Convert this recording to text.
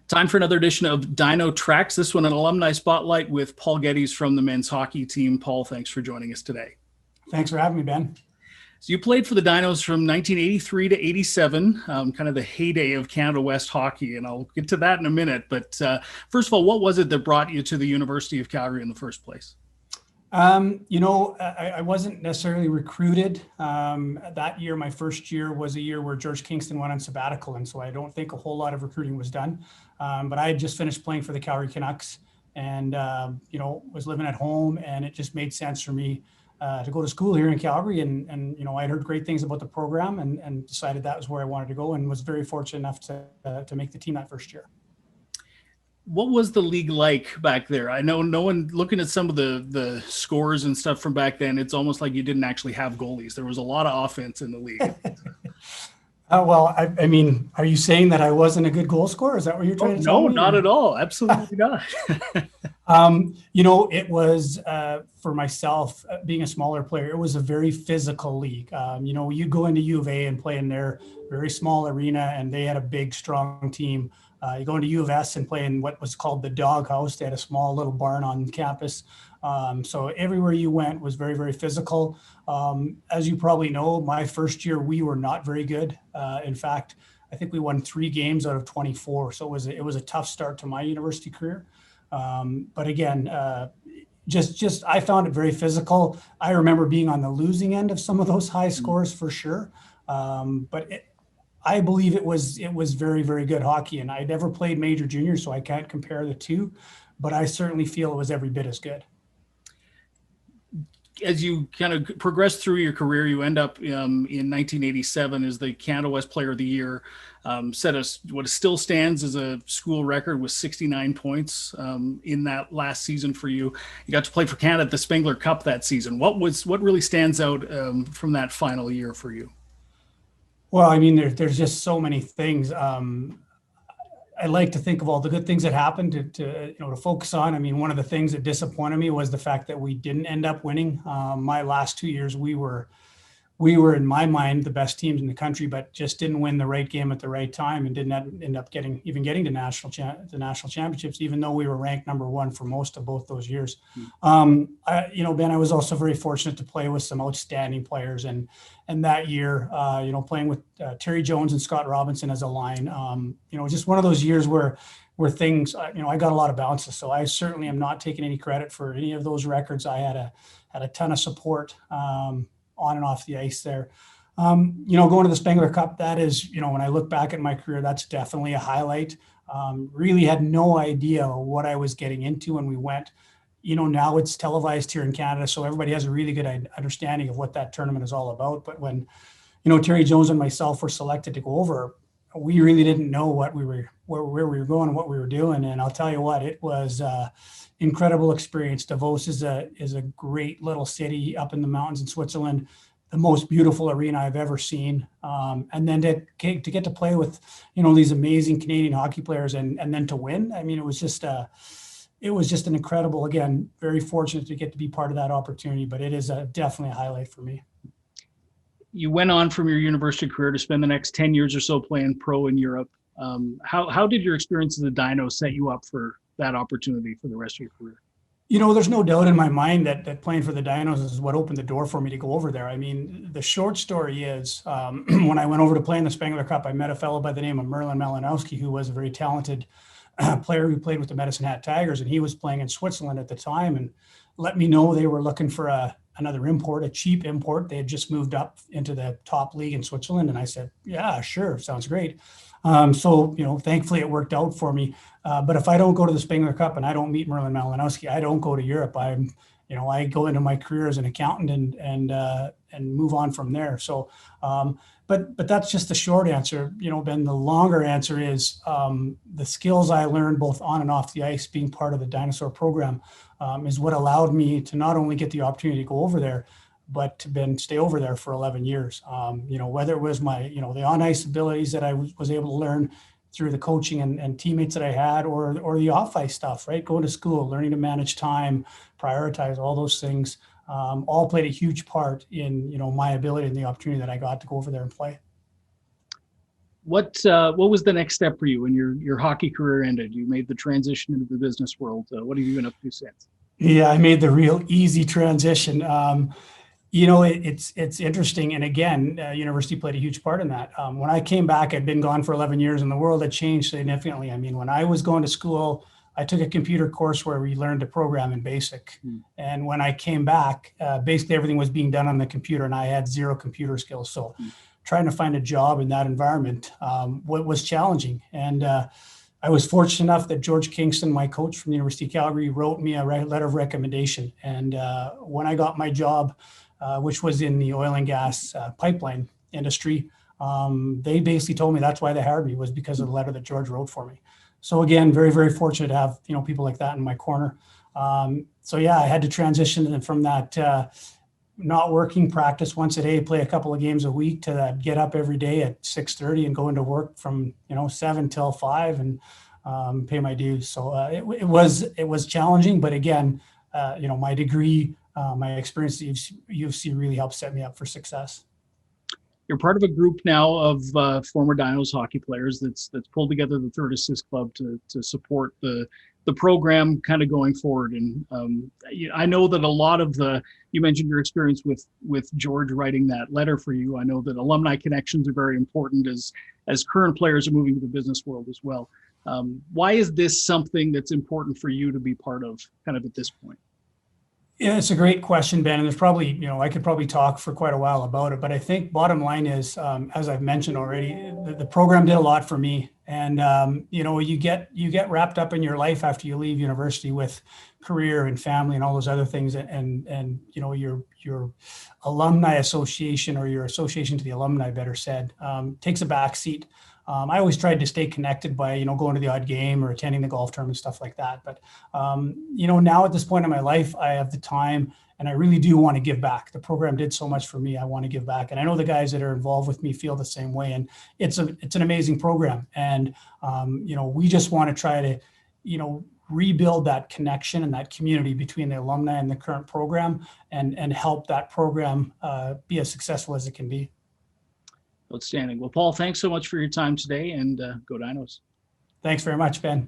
Time for another edition of Dino Tracks. This one, an alumni spotlight with Paul Geddes from the men's hockey team. Paul, thanks for joining us today. Thanks for having me, Ben. So you played for the Dinos from 1983 to 87, kind of the heyday of Canada West hockey, and I'll get to that in a minute. But first of all, what was it that brought you to the University of Calgary in the first place? I wasn't necessarily recruited. That year, my first year was a year where George Kingston went on sabbatical, and so I don't think a whole lot of recruiting was done. But I had just finished playing for the Calgary Canucks and, was living at home, and it just made sense for me to go to school here in Calgary. And I'd heard great things about the program and decided that was where I wanted to go, and was very fortunate enough to make the team that first year. What was the league like back there? I know no one looking at some of the scores and stuff from back then, it's almost like you didn't actually have goalies. There was a lot of offense in the league. I mean, are you saying that I wasn't a good goal scorer? Is that what you're trying to tell me? No, not at all. Absolutely not. It was for myself, being a smaller player, it was a very physical league. You go into U of A and play in their very small arena, and they had a big, strong team. You go into U of S and play in what was called the Doghouse. They had a small little barn on campus. So everywhere you went was very, very physical. As you probably know, my first year, we were not very good. In fact, I think we won 3 games out of 24. So it was a tough start to my university career. But again, just I found it very physical. I remember being on the losing end of some of those high scores for sure. I believe it was very, very good hockey, and I never played major junior, so I can't compare the two, but I certainly feel it was every bit as good. As you kind of progress through your career, you end up in 1987 as the Canada West Player of the Year, set us what still stands as a school record with 69 points in that last season for you. You got to play for Canada at the Spengler Cup that season. What really stands out from that final year for you? Well, I mean, there's just so many things. I like to think of all the good things that happened to focus on. I mean, one of the things that disappointed me was the fact that we didn't end up winning. My last 2 years, we were in my mind the best teams in the country, but just didn't win the right game at the right time, and didn't end up getting to national championships, even though we were ranked number 1 for most of both those years. Ben, I was also very fortunate to play with some outstanding players, and that year, playing with Terry Jones and Scott Robinson as a line, just one of those years where things, I got a lot of bounces. So I certainly am not taking any credit for any of those records. I had a ton of support on and off the ice there. Going to the Spengler Cup, that is, when I look back at my career, that's definitely a highlight. Really had no idea what I was getting into when we went. Now it's televised here in Canada, so everybody has a really good understanding of what that tournament is all about. But when, Terry Jones and myself were selected to go over, we really didn't know where we were going and what we were doing. And I'll tell you what, it was incredible experience. Davos is a great little city up in the mountains in Switzerland, the most beautiful arena I've ever seen. And then to get to play with, these amazing Canadian hockey players and then to win. I mean, it was just an incredible, again, very fortunate to get to be part of that opportunity, but it is definitely a highlight for me. You went on from your university career to spend the next 10 years or so playing pro in Europe. How did your experience as a Dino set you up for that opportunity for the rest of your career? There's no doubt in my mind that playing for the Dinos is what opened the door for me to go over there. I mean, the short story is when I went over to play in the Spengler Cup, I met a fellow by the name of Merlin Malinowski, who was a very talented player who played with the Medicine Hat Tigers, and he was playing in Switzerland at the time, and let me know they were looking for another import, a cheap import. They had just moved up into the top league in Switzerland, and I said, yeah, sure, sounds great. Thankfully it worked out for me. But if I don't go to the Spengler Cup and I don't meet Merlin Malinowski, I don't go to Europe. I go into my career as an accountant and move on from there. So, but that's just the short answer. Ben, the longer answer is the skills I learned both on and off the ice, being part of the Dinosaur program, is what allowed me to not only get the opportunity to go over there, but to then stay over there for 11 years. Whether it was my, the on-ice abilities that I was able to learn through the coaching and teammates that I had, or the off-ice stuff, right? Going to school, learning to manage time, prioritize, all those things, all played a huge part in, my ability and the opportunity that I got to go over there and play. What was the next step for you when your hockey career ended? You made the transition into the business world. What have you been up to since? Yeah, I made the real easy transition. It's interesting, and again, university played a huge part in that. When I came back, I'd been gone for 11 years, and the world had changed significantly. I mean, when I was going to school, I took a computer course where we learned to program in BASIC, and when I came back, basically everything was being done on the computer, and I had zero computer skills. So, trying to find a job in that environment was challenging, and I was fortunate enough that George Kingston, my coach from the University of Calgary, wrote me a letter of recommendation. And when I got my job, which was in the oil and gas pipeline industry, they basically told me that's why they hired me, was because of the letter that George wrote for me. So again, very, very fortunate to have people like that in my corner. So yeah, I had to transition from that not working, practice once a day, play a couple of games a week, to that get up every day at 6:30 and go into work from 7 till 5 and pay my dues. So it was challenging, but again, my degree, my experience at UFC really helped set me up for success. You're part of a group now of former Dinos hockey players that's pulled together the Third Assist Club to support the program kind of going forward. And I know that a lot of you mentioned your experience with George writing that letter for you. I know that alumni connections are very important as current players are moving to the business world as well. Why is this something that's important for you to be part of kind of at this point? Yeah, it's a great question, Ben. And there's probably, I could probably talk for quite a while about it, but I think bottom line is, as I've mentioned already, the program did a lot for me. And, you get wrapped up in your life after you leave university with career and family and all those other things. And your alumni association, or your association to the alumni, better said, takes a back seat. I always tried to stay connected by, going to the odd game or attending the golf tournament, stuff like that. But, now at this point in my life, I have the time and I really do want to give back. The program did so much for me. I want to give back. And I know the guys that are involved with me feel the same way. And it's an amazing program. And, we just want to try to, rebuild that connection and that community between the alumni and the current program, and help that program be as successful as it can be. Outstanding. Well, Paul, thanks so much for your time today, and go Dinos. Thanks very much, Ben.